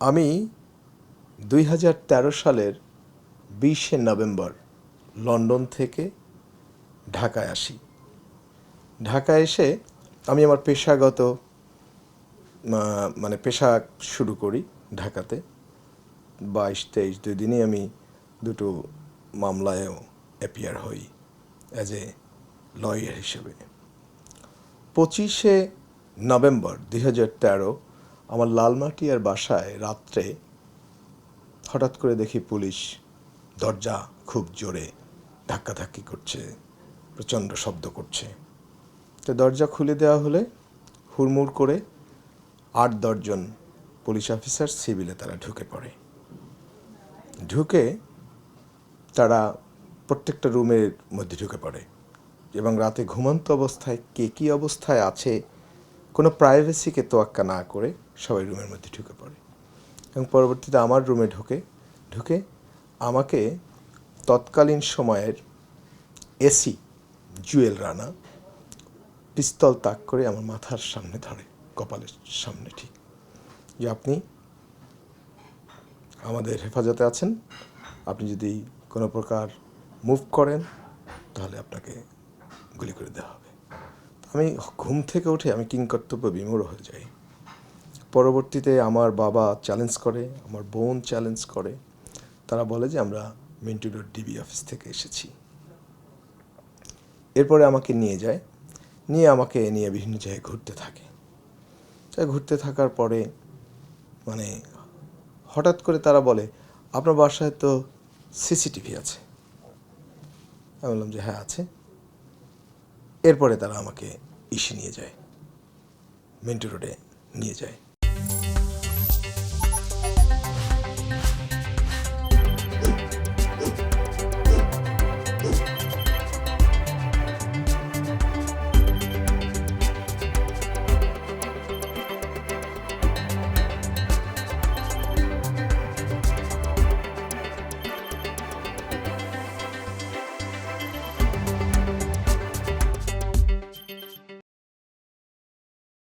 আমি 2013 সালের 20শে November London থেকে ঢাকায় আসি। ঢাকায় এসে আমি আমার পেশাগত পেশা শুরু করি ঢাকাতে। 22-23 দুই দিনই আমি দুটো মামলায়ও অ্যাপিয়ার হই অ্যাজ এ লয়ার হিসেবে। 25শে নভেম্বর 2013 আমার লালমাটিয়ার বাসায় রাত্রে হঠাৎ করে দেখি পুলিশ দরজা খুব জোরে ধাক্কাধাক্কি করছে, প্রচণ্ড শব্দ করছে। তো দরজা খুলে দেওয়া হলে হুড়মুড় করে 8-10 জন পুলিশ অফিসার সিভিলে তারা ঢুকে পড়ে। ঢুকে তারা প্রত্যেকটা রুমের মধ্যে ঢুকে পড়ে এবং রাতে ঘুমন্ত অবস্থায় কে কী অবস্থায় আছে কোনো প্রাইভেসিকে তোয়াক্কা না করে সবাই রুমের মধ্যে ঢুকে পড়ে এবং পরবর্তীতে আমার রুমে ঢুকে আমাকে তৎকালীন সময়ের এসি জুয়েল রানা পিস্তল তাক করে আমার মাথার সামনে ধরে, কপালের সামনে ঠিক, যে আপনি আমাদের হেফাজতে আছেন, আপনি যদি কোনো প্রকার মুভ করেন তাহলে আপনাকে গুলি করে দেওয়া হবে। আমি ঘুম থেকে উঠে আমি কিংকর্তব্য বিমূঢ় হয়ে যাই। পরবর্তীতে আমার বাবা চ্যালেঞ্জ করে, আমার বোন চ্যালেঞ্জ করে, তারা বলে যে আমরা মিন্টু রোড ডিবি অফিস থেকে এসেছি। এরপরে আমাকে নিয়ে বিভিন্ন জায়গায় ঘুরতে থাকে। ঘুরতে থাকার পরে হঠাৎ করে তারা বলে, আপনার বাসায় তো সিসিটিভি আছে। আমি বললাম যে হ্যাঁ আছে। এরপরে তারা আমাকে নিয়ে যায়, মিন্টু রোডে নিয়ে যায়।